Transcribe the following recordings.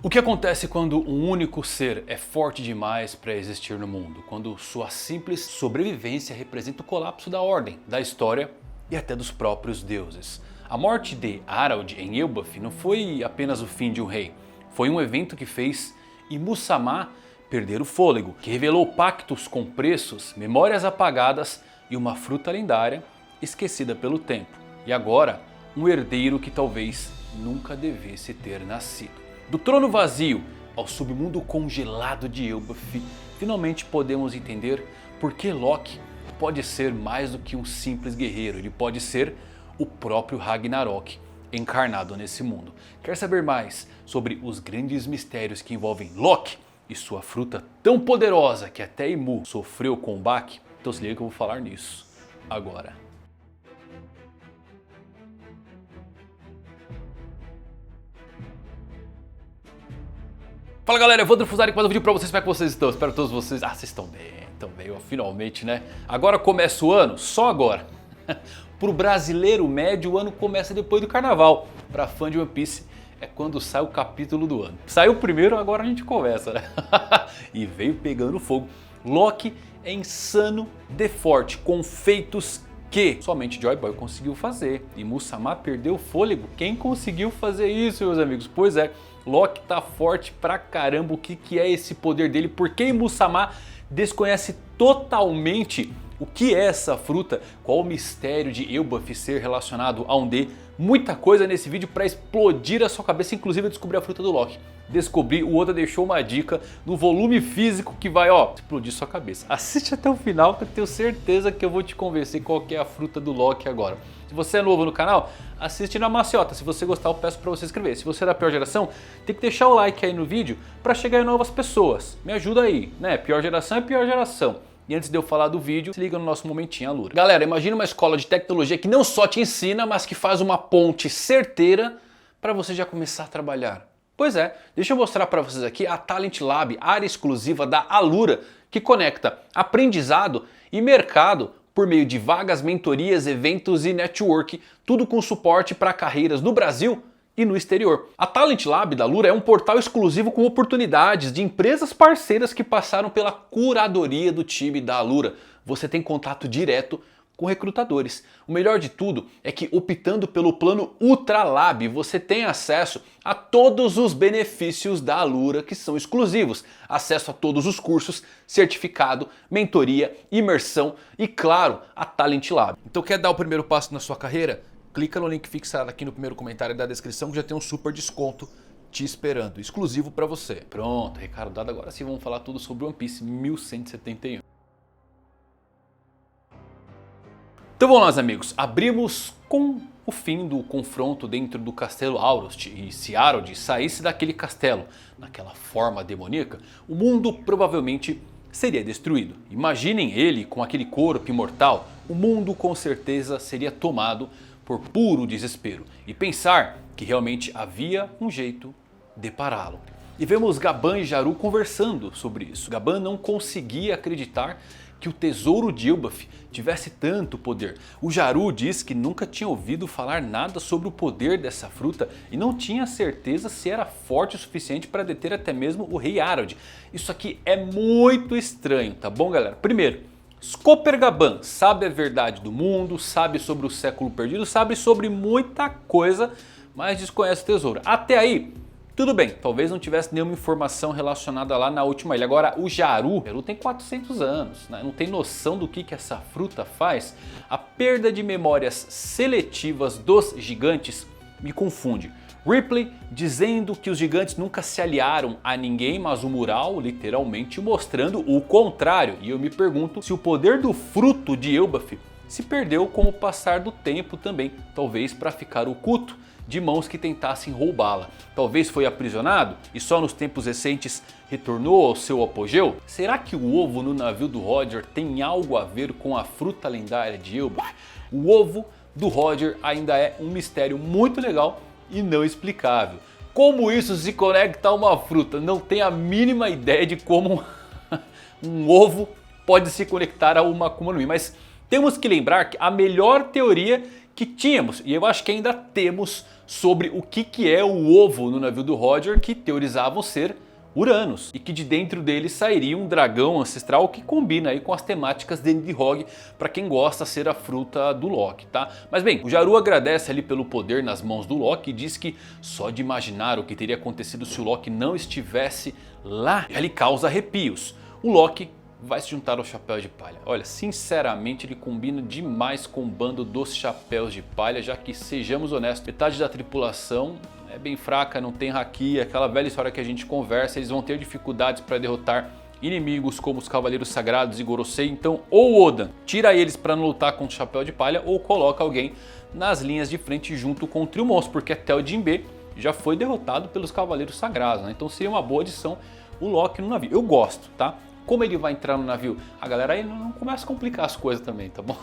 O que acontece quando um único ser é forte demais para existir no mundo? Quando sua simples sobrevivência representa o colapso da ordem, da história e até dos próprios deuses. A morte de Harald em Elbaf não foi apenas o fim de um rei. Foi um evento que fez Imu-sama perder o fôlego, que revelou pactos com preços, memórias apagadas e uma fruta lendária esquecida pelo tempo. E agora, um herdeiro que talvez nunca devesse ter nascido. Do trono vazio ao submundo congelado de Elbaf, finalmente podemos entender por que Loki pode ser mais do que um simples guerreiro. Ele pode ser o próprio Ragnarok encarnado nesse mundo. Quer saber mais sobre os grandes mistérios que envolvem Loki e sua fruta tão poderosa que até Imu sofreu com o baque? Então se liga que eu vou falar nisso agora. Fala galera, eu vou Fusari com mais um vídeo pra vocês, como é que vocês estão? Espero que todos vocês... vocês estão bem, ó, finalmente, né? Agora começa o ano, só agora. Pro brasileiro médio, o ano começa depois do carnaval. Pra fã de One Piece, é quando sai o capítulo do ano. Saiu primeiro, agora a gente começa, né? E veio pegando fogo. Loki é insano de forte, com feitos que somente Joy Boy conseguiu fazer. E Imu-sama perdeu o fôlego. Quem conseguiu fazer isso, meus amigos? Pois é, Loki tá forte pra caramba. O que é esse poder dele? Por que Imu-sama desconhece totalmente o que é essa fruta? Qual o mistério de Elbaf ser relacionado a um D? Muita coisa nesse vídeo pra explodir a sua cabeça, inclusive eu descobri a fruta do Loki. Descobri, o Oda deixou uma dica no volume físico que vai, ó, explodir sua cabeça. Assiste até o final que eu tenho certeza que eu vou te convencer qual que é a fruta do Loki agora. Se você é novo no canal, assiste na maciota. Se você gostar, eu peço pra você se inscrever. Se você é da pior geração, tem que deixar o like aí no vídeo pra chegar em novas pessoas. Me ajuda aí, né? Pior geração é pior geração. E antes de eu falar do vídeo, se liga no nosso momentinho Alura. Galera, imagina uma escola de tecnologia que não só te ensina, mas que faz uma ponte certeira para você já começar a trabalhar. Pois é, deixa eu mostrar para vocês aqui a Talent Lab, área exclusiva da Alura, que conecta aprendizado e mercado por meio de vagas, mentorias, eventos e network, tudo com suporte para carreiras no Brasil e no exterior. A Talent Lab da Alura é um portal exclusivo com oportunidades de empresas parceiras que passaram pela curadoria do time da Alura. Você tem contato direto com recrutadores. O melhor de tudo é que, optando pelo plano Ultra Lab, você tem acesso a todos os benefícios da Alura que são exclusivos. Acesso a todos os cursos, certificado, mentoria, imersão e, claro, a Talent Lab. Então quer dar o primeiro passo na sua carreira? Clica no link fixado aqui no primeiro comentário da descrição que já tem um super desconto te esperando, exclusivo para você. Pronto, recado dado, agora sim vamos falar tudo sobre One Piece 1171. Então vamos lá, meus amigos, abrimos com o fim do confronto dentro do castelo Aurost, e se Harald saísse daquele castelo naquela forma demoníaca, o mundo provavelmente seria destruído. Imaginem ele com aquele corpo imortal, o mundo com certeza seria tomado por puro desespero, e pensar que realmente havia um jeito de pará-lo. E vemos Gaban e Jaru conversando sobre isso. Gaban não conseguia acreditar que o tesouro de Elbaf tivesse tanto poder. O Jaru diz que nunca tinha ouvido falar nada sobre o poder dessa fruta e não tinha certeza se era forte o suficiente para deter até mesmo o rei Harald. Isso aqui é muito estranho, tá bom, galera? Primeiro, Skopper Gaban sabe a verdade do mundo, sabe sobre o século perdido, sabe sobre muita coisa, mas desconhece o tesouro. Até aí, tudo bem, talvez não tivesse nenhuma informação relacionada lá na última ilha. Agora, o Jaru tem 400 anos, né? Não tem noção do que essa fruta faz. A perda de memórias seletivas dos gigantes me confunde. Ripley dizendo que os gigantes nunca se aliaram a ninguém, mas o mural literalmente mostrando o contrário. E eu me pergunto se o poder do fruto de Elbaf se perdeu com o passar do tempo também, talvez para ficar oculto de mãos que tentassem roubá-la. Talvez foi aprisionado e só nos tempos recentes retornou ao seu apogeu? Será que o ovo no navio do Roger tem algo a ver com a fruta lendária de Elbaf? O ovo do Roger ainda é um mistério muito legal e não explicável. Como isso se conecta a uma fruta? Não tenho a mínima ideia de como um ovo pode se conectar a uma Akuma no Mi, mas temos que lembrar que a melhor teoria que tínhamos, e eu acho que ainda temos sobre o que é o ovo no navio do Roger, que teorizavam ser Uranus, e que de dentro dele sairia um dragão ancestral que combina aí com as temáticas de Nidhogg, para quem gosta ser a fruta do Loki, tá? Mas bem, o Jaru agradece ali pelo poder nas mãos do Loki e diz que só de imaginar o que teria acontecido se o Loki não estivesse lá, ele causa arrepios. O Loki vai se juntar ao Chapéu de Palha. Olha, sinceramente ele combina demais com o bando dos Chapéus de Palha, já que, sejamos honestos, metade da tripulação é bem fraca, não tem haki, aquela velha história que a gente conversa, eles vão ter dificuldades para derrotar inimigos como os Cavaleiros Sagrados e Gorosei. Então ou Oda tira eles para não lutar com o Chapéu de Palha, ou coloca alguém nas linhas de frente junto com o Trio Monstro, porque até o Jinbe já foi derrotado pelos Cavaleiros Sagrados, né? Então seria uma boa adição o Loki no navio. Eu gosto, tá? Como ele vai entrar no navio? A galera aí não começa a complicar as coisas também, tá bom?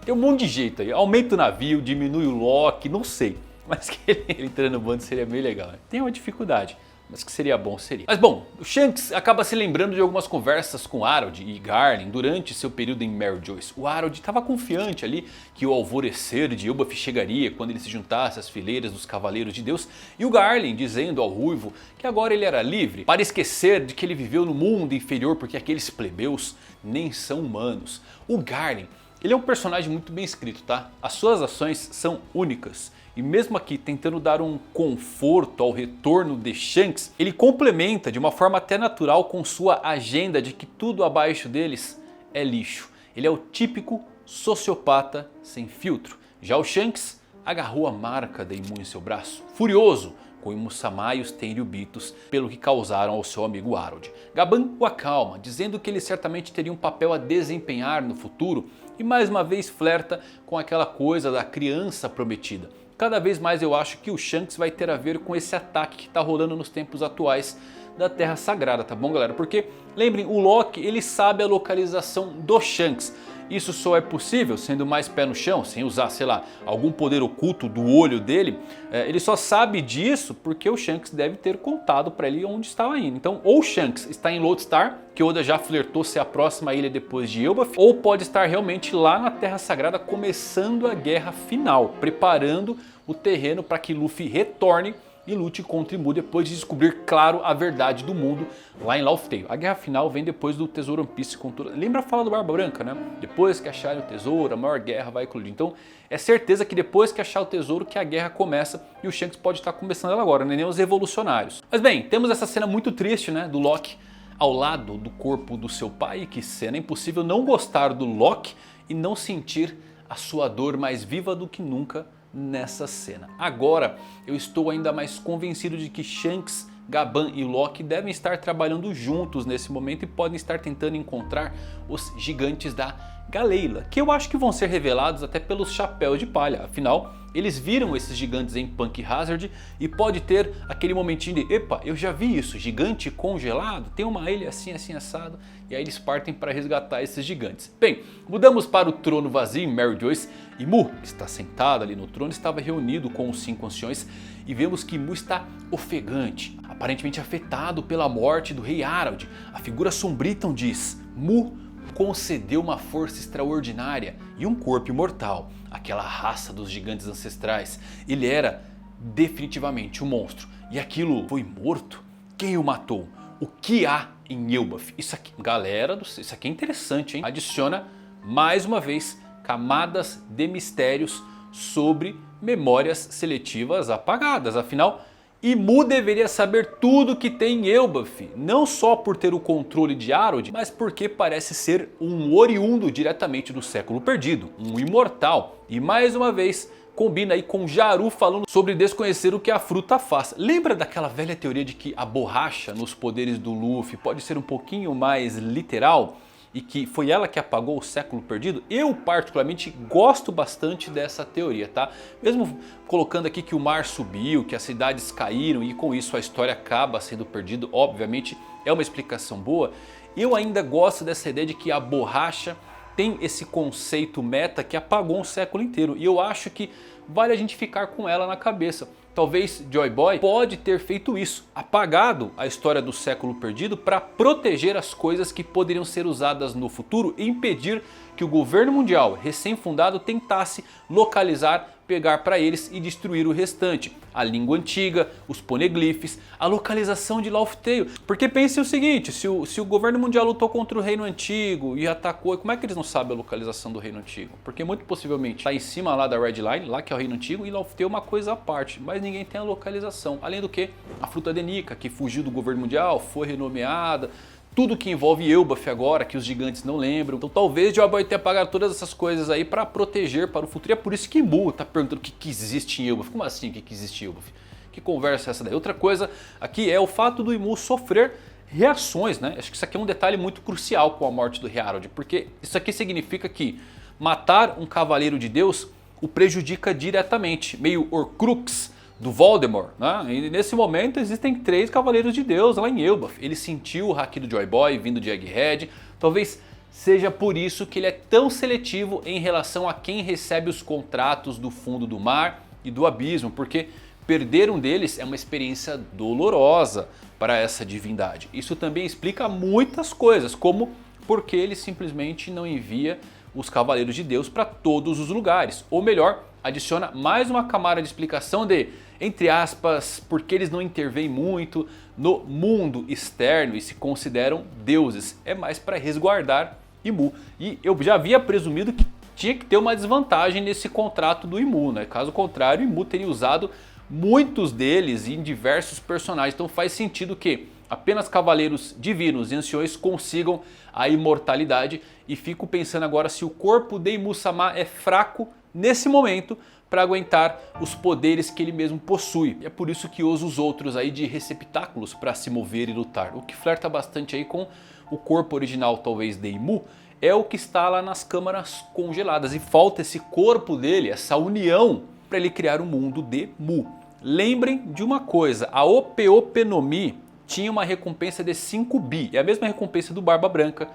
Tem um monte de jeito aí. Aumenta o navio, diminui o Loki, não sei. Mas que ele entrando no bando seria bem legal, né? Tem uma dificuldade, mas que seria bom, seria. Mas bom, o Shanks acaba se lembrando de algumas conversas com Harold e Garland durante seu período em Mary Joyce. O Harold estava confiante ali que o alvorecer de Elbaf chegaria quando ele se juntasse às fileiras dos Cavaleiros de Deus. E o Garland dizendo ao Ruivo que agora ele era livre para esquecer de que ele viveu no mundo inferior, porque aqueles plebeus nem são humanos. O Garland, ele é um personagem muito bem escrito, tá? As suas ações são únicas. E mesmo aqui tentando dar um conforto ao retorno de Shanks, ele complementa de uma forma até natural com sua agenda de que tudo abaixo deles é lixo. Ele é o típico sociopata sem filtro. Já o Shanks agarrou a marca da Imu em seu braço, furioso com o Musamá e os Tenryubitos pelo que causaram ao seu amigo Harold. Gaban o acalma, dizendo que ele certamente teria um papel a desempenhar no futuro, e mais uma vez flerta com aquela coisa da criança prometida. Cada vez mais eu acho que o Shanks vai ter a ver com esse ataque que está rolando nos tempos atuais da Terra Sagrada, tá bom, galera? Porque, lembrem, o Loki, ele sabe a localização do Shanks. Isso só é possível sendo mais pé no chão, sem usar, sei lá, algum poder oculto do olho dele. Ele só sabe disso porque o Shanks deve ter contado para ele onde estava indo. Então, ou o Shanks está em Lodestar, que Oda já flertou ser a próxima ilha depois de Elbaf, ou pode estar realmente lá na Terra Sagrada começando a guerra final, preparando o terreno para que Luffy retorne e lute contra Imu depois de descobrir, claro, a verdade do mundo lá em Laugh Tale. A guerra final vem depois do Tesouro One Piece com toda... Lembra a fala do Barba Branca, né? Depois que acharem o tesouro, a maior guerra vai eclodir. Então é certeza que depois que achar o tesouro que a guerra começa, e o Shanks pode estar começando ela agora, né? Nem os revolucionários. Mas bem, temos essa cena muito triste, né? Do Loki ao lado do corpo do seu pai. Que cena, é impossível não gostar do Loki e não sentir a sua dor mais viva do que nunca nessa cena. Agora eu estou ainda mais convencido de que Shanks, Gaban e Loki devem estar trabalhando juntos nesse momento e podem estar tentando encontrar os gigantes da Galeila, que eu acho que vão ser revelados até pelos Chapéus de Palha. Afinal, eles viram esses gigantes em Punk Hazard e pode ter aquele momentinho de epa, eu já vi isso, gigante congelado, tem uma ilha assim, assim assado, e aí eles partem para resgatar esses gigantes. Bem, mudamos para o trono vazio em Mary Joyce. E Mu, que está sentado ali no trono, estava reunido com os 5 anciões e vemos que Mu está ofegante, aparentemente afetado pela morte do rei Harald. A figura sombria então diz: Mu concedeu uma força extraordinária e um corpo imortal, aquela raça dos gigantes ancestrais. Ele era definitivamente um monstro. E aquilo foi morto? Quem o matou? O que há em Elbaf? Isso aqui, galera, isso aqui é interessante, hein? Adiciona mais uma vez camadas de mistérios sobre memórias seletivas apagadas. Afinal, Imu deveria saber tudo que tem em Elbaf, não só por ter o controle de Harold, mas porque parece ser um oriundo diretamente do século perdido, um imortal. E mais uma vez combina aí com Jaru falando sobre desconhecer o que a fruta faz. Lembra daquela velha teoria de que a borracha nos poderes do Luffy pode ser um pouquinho mais literal? E que foi ela que apagou o século perdido? Eu particularmente gosto bastante dessa teoria, tá? Mesmo colocando aqui que o mar subiu, que as cidades caíram e com isso a história acaba sendo perdida, obviamente é uma explicação boa. Eu ainda gosto dessa ideia de que a borracha tem esse conceito meta que apagou um século inteiro. E eu acho que vale a gente ficar com ela na cabeça. Talvez Joy Boy pode ter feito isso, apagado a história do século perdido para proteger as coisas que poderiam ser usadas no futuro e impedir que o governo mundial recém-fundado tentasse localizar pegar para eles e destruir o restante. A língua antiga, os poneglyphs, a localização de Laufey. Porque pense o seguinte, se o governo mundial lutou contra o reino antigo e atacou, como é que eles não sabem a localização do reino antigo? Porque muito possivelmente está em cima lá da Red Line, lá que é o reino antigo, e Laufey é uma coisa à parte, mas ninguém tem a localização. Além do que, a fruta de Nika, que fugiu do governo mundial, foi renomeada. Tudo que envolve Elbaf agora, que os gigantes não lembram. Então talvez Joy tenha apagado todas essas coisas aí para proteger para o futuro. E é por isso que Mu tá perguntando o que existe em Elbaf. Como assim o que existe em Elbaf? Que conversa é essa daí? Outra coisa aqui é o fato do Mu sofrer reações, né? Acho que isso aqui é um detalhe muito crucial com a morte do Heorot. Porque isso aqui significa que matar um cavaleiro de Deus o prejudica diretamente. Meio Horcrux do Voldemort, né? E nesse momento existem 3 Cavaleiros de Deus lá em Elbaf. Ele sentiu o haki do Joy Boy vindo de Egghead. Talvez seja por isso que ele é tão seletivo em relação a quem recebe os contratos do fundo do mar e do abismo. Porque perder um deles é uma experiência dolorosa para essa divindade. Isso também explica muitas coisas, como porque ele simplesmente não envia os Cavaleiros de Deus para todos os lugares. Ou melhor, adiciona mais uma camada de explicação de, entre aspas, porque eles não intervêm muito no mundo externo e se consideram deuses. É mais para resguardar Imu. E eu já havia presumido que tinha que ter uma desvantagem nesse contrato do Imu, né? Caso contrário, Imu teria usado muitos deles em diversos personagens. Então faz sentido que apenas cavaleiros divinos e anciões consigam a imortalidade. E fico pensando agora se o corpo de Imu-sama é fraco nesse momento para aguentar os poderes que ele mesmo possui. E é por isso que usa os outros aí de receptáculos para se mover e lutar. O que flerta bastante aí com o corpo original talvez de Imu é o que está lá nas câmaras congeladas. E falta esse corpo dele, essa união, para ele criar um mundo de Mu. Lembrem de uma coisa, a Ope no Mi tinha uma recompensa de 5 bi. É a mesma recompensa do Barba Branca,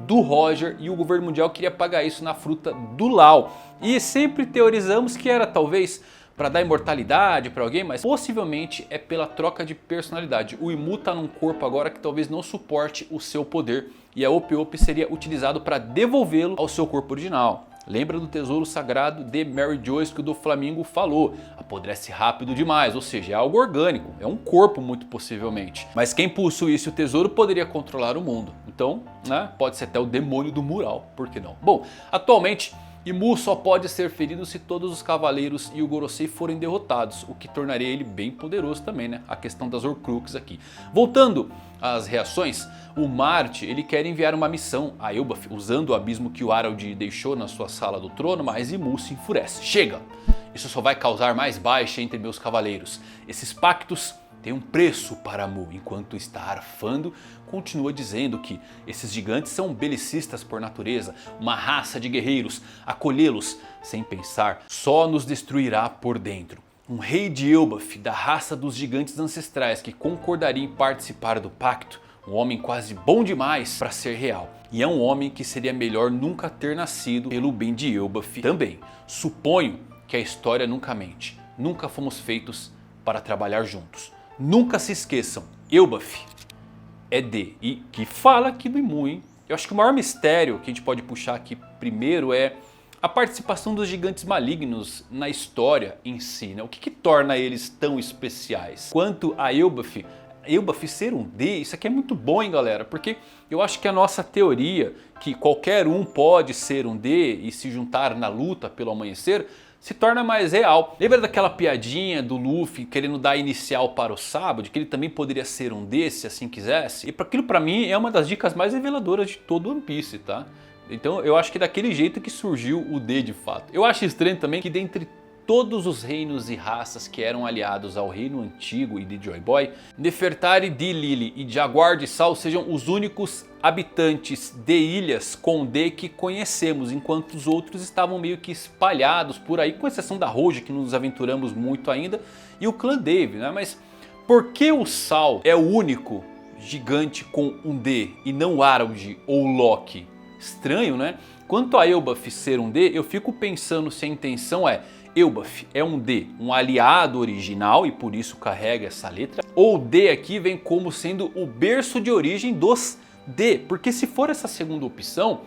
do Roger, e o governo mundial queria pagar isso na fruta do Lau. E sempre teorizamos que era talvez para dar imortalidade para alguém, mas possivelmente é pela troca de personalidade. O Imu está num corpo agora que talvez não suporte o seu poder e a Ope seria utilizado para devolvê-lo ao seu corpo original. Lembra do tesouro sagrado de Mary Joyce que o do Flamingo falou? Apodrece rápido demais, ou seja, é algo orgânico, é um corpo muito possivelmente. Mas quem possuísse o tesouro poderia controlar o mundo. Então, né, pode ser até o demônio do mural, por que não? Bom, atualmente Imu só pode ser ferido se todos os cavaleiros e o Gorosei forem derrotados, o que tornaria ele bem poderoso também, né? A questão das Horcruxes aqui. Voltando às reações, o Marte ele quer enviar uma missão a Elbaf usando o abismo que o Harald deixou na sua sala do trono, mas Imu se enfurece. Chega! Isso só vai causar mais baixa entre meus cavaleiros. Esses pactos têm um preço para Mu, enquanto está arfando, continua dizendo que esses gigantes são belicistas por natureza, uma raça de guerreiros, acolhê-los sem pensar só nos destruirá por dentro. Um rei de Elbaf, da raça dos gigantes ancestrais que concordaria em participar do pacto, um homem quase bom demais para ser real. E é um homem que seria melhor nunca ter nascido pelo bem de Elbaf também. Suponho que a história nunca mente, nunca fomos feitos para trabalhar juntos. Nunca se esqueçam, Elbaf é de, e que fala aqui do Imu, hein? Eu acho que o maior mistério que a gente pode puxar aqui primeiro é a participação dos gigantes malignos na história em si, né? O que torna eles tão especiais? Quanto a Elbaf ser um D, isso aqui é muito bom, hein, galera? Porque eu acho que a nossa teoria que qualquer um pode ser um D e se juntar na luta pelo amanhecer se torna mais real. Lembra daquela piadinha do Luffy querendo dar inicial para o Sabo, de que ele também poderia ser um D se assim quisesse? E aquilo pra mim é uma das dicas mais reveladoras de todo One Piece, tá? Então eu acho que é daquele jeito que surgiu o D de fato. Eu acho estranho também que dentre todos os reinos e raças que eram aliados ao reino antigo e de Joy Boy, Nefertari de Lily e Jaguar de Sal sejam os únicos habitantes de ilhas com D que conhecemos, enquanto os outros estavam meio que espalhados por aí, com exceção da Roja, que não nos aventuramos muito ainda, e o clã Dave, né? Mas por que o Sal é o único gigante com um D e não Harald ou Loki? Estranho, né? Quanto a Elbaf ser um D, eu fico pensando se a intenção é Elbaf é um D, um aliado original e por isso carrega essa letra, ou o D aqui vem como sendo o berço de origem dos D, porque se for essa segunda opção,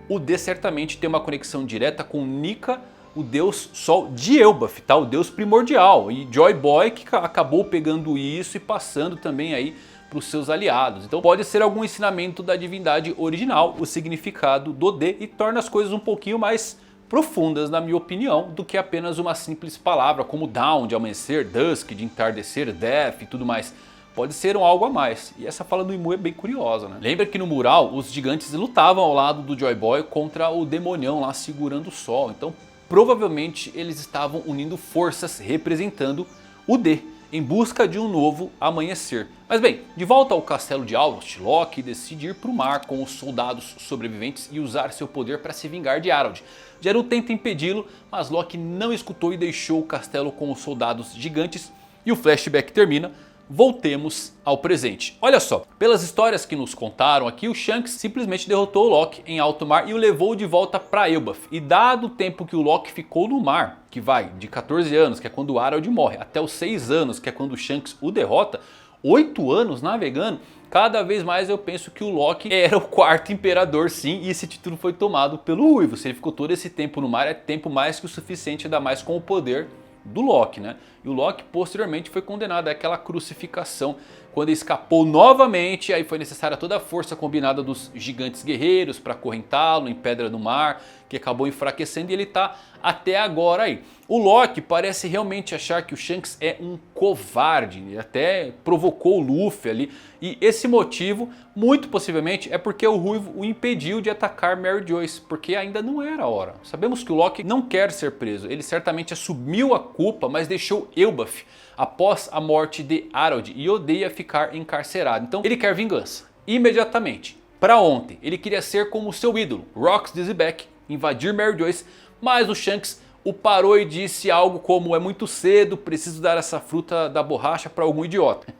o D certamente tem uma conexão direta com Nika o deus Sol de Elbaf, tá? O deus primordial. E Joy Boy que acabou pegando isso e passando também aí para os seus aliados. Então pode ser algum ensinamento da divindade original, o significado do D, e torna as coisas um pouquinho mais profundas, na minha opinião, do que apenas uma simples palavra como dawn, de amanhecer, dusk, de entardecer, death e tudo mais. Pode ser algo a mais. E essa fala do Imu é bem curiosa, né? Lembra que no mural os gigantes lutavam ao lado do Joy Boy contra o demonião lá segurando o sol. Então provavelmente eles estavam unindo forças representando o D, em busca de um novo amanhecer. Mas bem, de volta ao castelo de Alrost, Loki decide ir para o mar com os soldados sobreviventes e usar seu poder para se vingar de Harald. Geru tenta impedi-lo, mas Loki não escutou e deixou o castelo com os soldados gigantes e o flashback termina. Voltemos ao presente. Olha só, pelas histórias que nos contaram aqui, o Shanks simplesmente derrotou o Loki em alto mar e o levou de volta para Elbaf. E dado o tempo que o Loki ficou no mar, que vai de 14 anos, que é quando o Harald morre, até os 6 anos, que é quando o Shanks o derrota, 8 anos navegando, cada vez mais eu penso que o Loki era o quarto imperador sim, e esse título foi tomado pelo Uivo. Se ele ficou todo esse tempo no mar, é tempo mais que o suficiente, ainda mais com o poder do Loki, né? E o Loki posteriormente foi condenado àquela crucificação quando escapou novamente. Aí foi necessária toda a força combinada dos gigantes guerreiros para acorrentá-lo em Pedra do Mar, que acabou enfraquecendo, e ele está até agora aí. O Loki parece realmente achar que o Shanks é um covarde, ele até provocou o Luffy ali, e esse motivo muito possivelmente é porque o Ruivo o impediu de atacar Mary Joyce, porque ainda não era a hora. Sabemos que o Loki não quer ser preso, ele certamente assumiu a culpa, mas deixou Elbaf após a morte de Harald e odeia ficar encarcerado. Então ele quer vingança, imediatamente. Para ontem, ele queria ser como seu ídolo, Rox Dizzyback, invadir Mary Joyce, mas o Shanks o parou e disse algo como: é muito cedo, preciso dar essa fruta da borracha para algum idiota.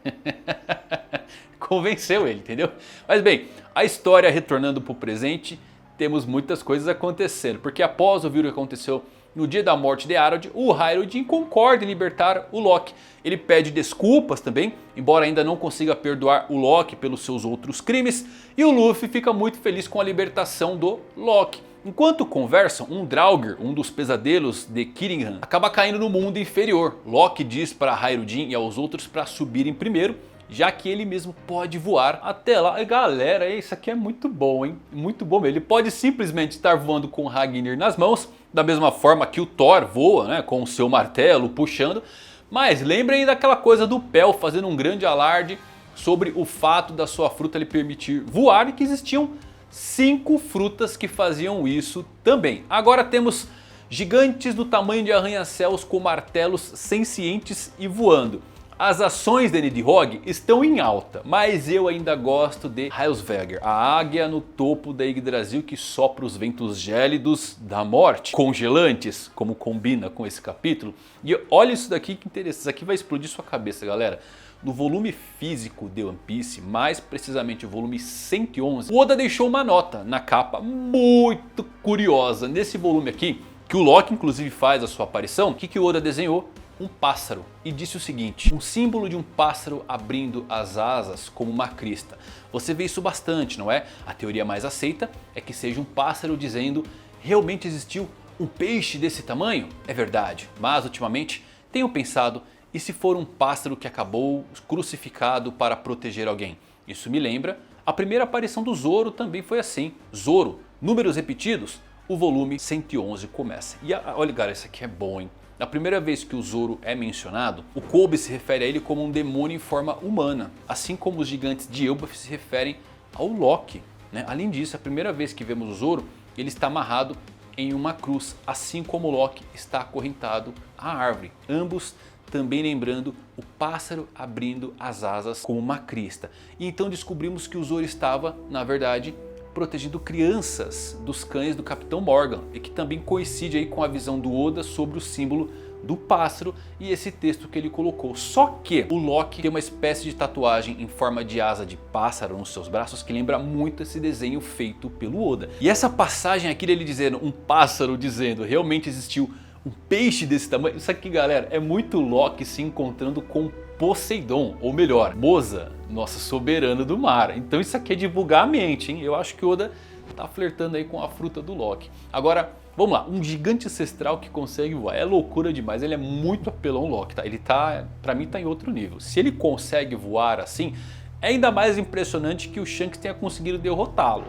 Convenceu ele, entendeu? Mas bem, a história retornando para o presente, temos muitas coisas acontecendo, porque após ouvir o que aconteceu no dia da morte de Harald, o Hyrule concorda em libertar o Loki. Ele pede desculpas também, embora ainda não consiga perdoar o Loki pelos seus outros crimes, e o Luffy fica muito feliz com a libertação do Loki. Enquanto conversam, um Draugr, um dos pesadelos de Kirinhan, acaba caindo no mundo inferior. Loki diz para Hyrule e aos outros para subirem primeiro, já que ele mesmo pode voar até lá. E galera, isso aqui é muito bom, hein? Muito bom mesmo. Ele pode simplesmente estar voando com Ragnir nas mãos, da mesma forma que o Thor voa, né, com o seu martelo puxando. Mas lembrem daquela coisa do Pel fazendo um grande alarde sobre o fato da sua fruta lhe permitir voar, e que existiam 5 frutas que faziam isso também. Agora temos gigantes do tamanho de arranha-céus com martelos sencientes e voando. As ações de Nidhogg estão em alta, mas eu ainda gosto de Hylsvegar, a águia no topo da Yggdrasil que sopra os ventos gélidos da morte, congelantes, como combina com esse capítulo. E olha isso daqui que interessante, isso aqui vai explodir sua cabeça, galera. No volume físico de One Piece, mais precisamente o volume 111, o Oda deixou uma nota na capa muito curiosa. Nesse volume aqui, que o Loki inclusive faz a sua aparição, o que o Oda desenhou? Um pássaro, e disse o seguinte: um símbolo de um pássaro abrindo as asas como uma crista. Você vê isso bastante, não é? A teoria mais aceita é que seja um pássaro dizendo: realmente existiu um peixe desse tamanho? É verdade, mas ultimamente tenho pensado, e se for um pássaro que acabou crucificado para proteger alguém? Isso me lembra a primeira aparição do Zoro, também foi assim. Zoro, números repetidos, o volume 111 começa. E olha galera, isso aqui é bom, hein? Na primeira vez que o Zoro é mencionado, o Kobe se refere a ele como um demônio em forma humana, assim como os gigantes de Elbaf se referem ao Loki, né? Além disso, a primeira vez que vemos o Zoro, ele está amarrado em uma cruz, assim como o Loki está acorrentado à árvore, ambos também lembrando o pássaro abrindo as asas como uma crista. E então descobrimos que o Zoro estava, na verdade, protegendo crianças dos cães do Capitão Morgan, e que também coincide aí com a visão do Oda sobre o símbolo do pássaro e esse texto que ele colocou. Só que o Loki tem uma espécie de tatuagem em forma de asa de pássaro nos seus braços que lembra muito esse desenho feito pelo Oda. E essa passagem aqui dele dizendo, um pássaro dizendo, realmente existiu um peixe desse tamanho, isso aqui galera é muito Loki se encontrando com Poseidon, ou melhor, Moza, nossa soberana do mar. Então isso aqui é divulgar a mente, hein? Eu acho que o Oda tá flertando aí com a fruta do Loki. Agora, Vamos lá, um gigante ancestral que consegue voar. É loucura demais, ele é muito apelão, Loki, tá? Ele tá, pra mim, tá em outro nível. Se ele consegue voar assim, é ainda mais impressionante que o Shanks tenha conseguido derrotá-lo.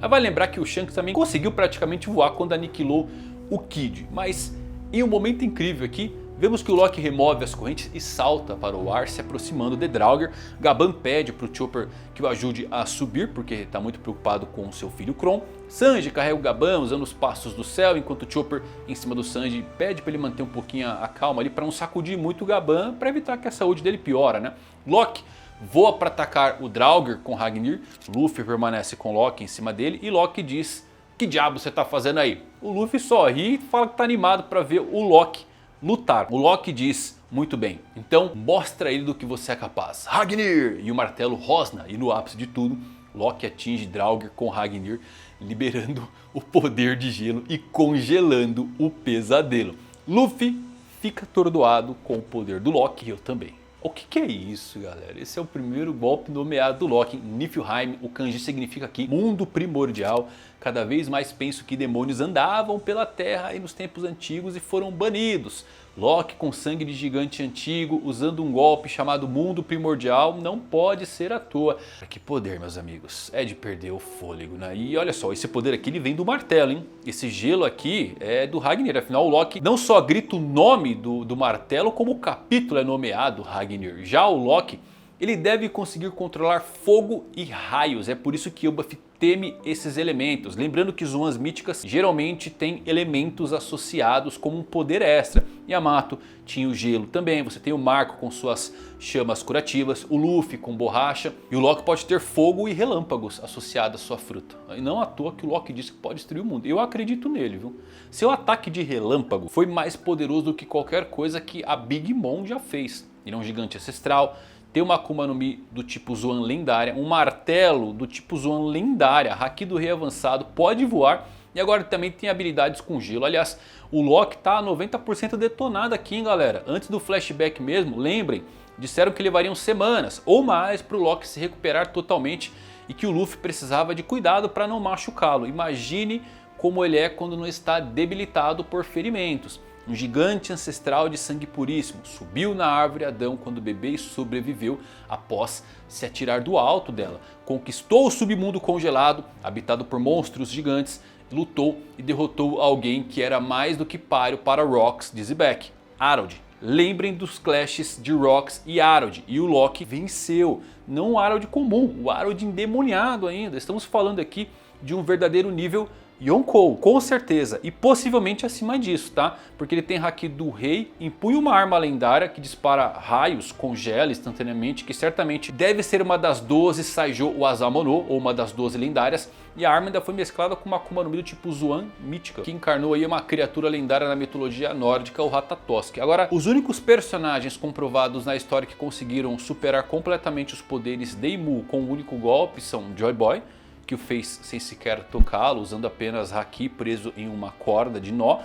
Aí vai lembrar que o Shanks também conseguiu praticamente voar quando aniquilou o Kid. Mas em um momento incrível aqui, vemos que o Loki remove as correntes e salta para o ar, se aproximando de Draugr. Gaban pede para o Chopper que o ajude a subir, porque está muito preocupado com seu filho Kron. Sanji carrega o Gaban usando os passos do céu, enquanto o Chopper em cima do Sanji pede para ele manter um pouquinho a calma ali, para não sacudir muito o Gaban, para evitar que a saúde dele piora, né? Loki voa para atacar o Draugr com Ragnir. Luffy permanece com Loki em cima dele e Loki diz: "Que diabo você está fazendo aí?" O Luffy sorri e fala que está animado para ver o Loki lutar. O Loki diz: "Muito bem, então mostra ele do que você é capaz, Ragnir!" E o martelo rosna e no ápice de tudo, Loki atinge Draugr com Ragnir, liberando o poder de gelo e congelando o pesadelo. Luffy fica atordoado com o poder do Loki e eu também. O que é isso, galera? Esse é o primeiro golpe nomeado do Loki. Niflheim, o kanji significa aqui mundo primordial. Cada vez mais penso que demônios andavam pela terra aí nos tempos antigos e foram banidos. Loki com sangue de gigante antigo, usando um golpe chamado mundo primordial, não pode ser à toa. Que poder, meus amigos, é de perder o fôlego, né? E olha só, esse poder aqui ele vem do martelo, hein? Esse gelo aqui é do Ragnir, afinal o Loki não só grita o nome do martelo, como o capítulo é nomeado Ragnir. Já o Loki, ele deve conseguir controlar fogo e raios, é por isso que Elbaf teme esses elementos. Lembrando que zonas míticas geralmente têm elementos associados como um poder extra. Yamato tinha o gelo também, você tem o Marco com suas chamas curativas, o Luffy com borracha e o Loki pode ter fogo e relâmpagos associados à sua fruta. E não à toa que o Loki disse que pode destruir o mundo. Eu acredito nele, viu? Seu ataque de relâmpago foi mais poderoso do que qualquer coisa que a Big Mom já fez. Ele é um gigante ancestral. Tem uma Akuma no Mi do tipo Zoan lendária, um martelo do tipo Zoan lendária, Haki do Rei avançado, pode voar e agora também tem habilidades com gelo. Aliás, o Loki tá a 90% detonado aqui, hein, galera. Antes do flashback mesmo, lembrem, disseram que levariam semanas ou mais para o Loki se recuperar totalmente e que o Luffy precisava de cuidado para não machucá-lo. Imagine como ele é quando não está debilitado por ferimentos. Um gigante ancestral de sangue puríssimo subiu na árvore Adão quando bebê e sobreviveu após se atirar do alto dela. Conquistou o submundo congelado, habitado por monstros gigantes, lutou e derrotou alguém que era mais do que páreo para Rox de Zebek, Harold. Lembrem dos clashes de Rox e Harold, e o Loki venceu. Não o Harold comum, o Harold endemoniado ainda. Estamos falando aqui de um verdadeiro nível Yonkou, com certeza, e possivelmente acima disso, tá? Porque ele tem Haki do Rei, empunha uma arma lendária que dispara raios, congela instantaneamente, que certamente deve ser uma das 12 Saijo Wazamono, ou uma das 12 lendárias, e a arma ainda foi mesclada com uma Akuma no Mi do tipo Zoan mítica, que encarnou aí uma criatura lendária na mitologia nórdica, o Ratatosk. Agora, os únicos personagens comprovados na história que conseguiram superar completamente os poderes de Imu com um único golpe são Joy Boy, que o fez sem sequer tocá-lo, usando apenas Haki preso em uma corda de nó,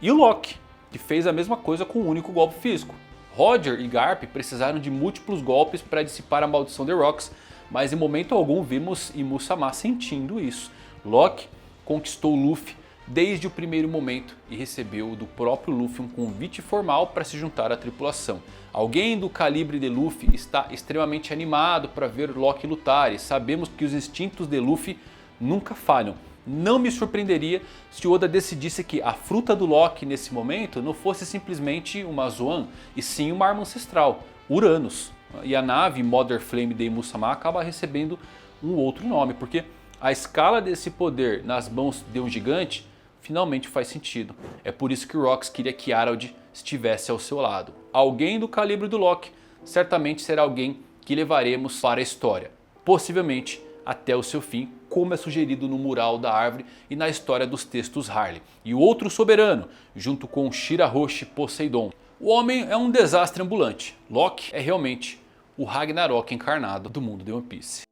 e o Loki, que fez a mesma coisa com um único golpe físico. Roger e Garp precisaram de múltiplos golpes para dissipar a maldição de Rox, mas em momento algum vimos Imu-sama sentindo isso. Loki conquistou Luffy desde o primeiro momento e recebeu do próprio Luffy um convite formal para se juntar à tripulação. Alguém do calibre de Luffy está extremamente animado para ver Loki lutar e sabemos que os instintos de Luffy nunca falham. Não me surpreenderia se Oda decidisse que a fruta do Loki nesse momento não fosse simplesmente uma Zoan, e sim uma arma ancestral, Uranus. E a nave Mother Flame de Imu-sama acaba recebendo um outro nome, porque a escala desse poder nas mãos de um gigante finalmente faz sentido. É por isso que Rox queria que Harold estivesse ao seu lado. Alguém do calibre do Loki certamente será alguém que levaremos para a história, possivelmente até o seu fim, como é sugerido no mural da árvore e na história dos textos Harley. E o outro soberano, junto com Shirahoshi Poseidon. O homem é um desastre ambulante. Loki é realmente o Ragnarok encarnado do mundo de One Piece.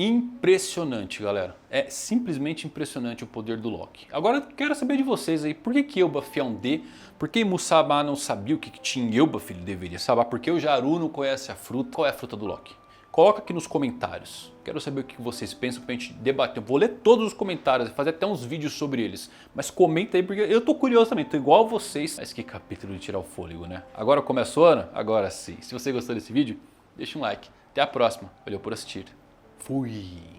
Impressionante, galera. É simplesmente impressionante o poder do Loki. Agora eu quero saber de vocês aí, por que Elbaf é um D? Por que Imu-sama não sabia o que tinha em Elbaf ele deveria saber? Por que o Jaru não conhece a fruta? Qual é a fruta do Loki? Coloca aqui nos comentários. Quero saber o que vocês pensam pra gente debater. Eu vou ler todos os comentários e fazer até uns vídeos sobre eles. Mas comenta aí porque eu tô curioso também, tô igual a vocês. Mas que capítulo de tirar o fôlego, né? Agora começa o ano? Agora sim. Se você gostou desse vídeo, deixa um like. Até a próxima. Valeu por assistir. Fui!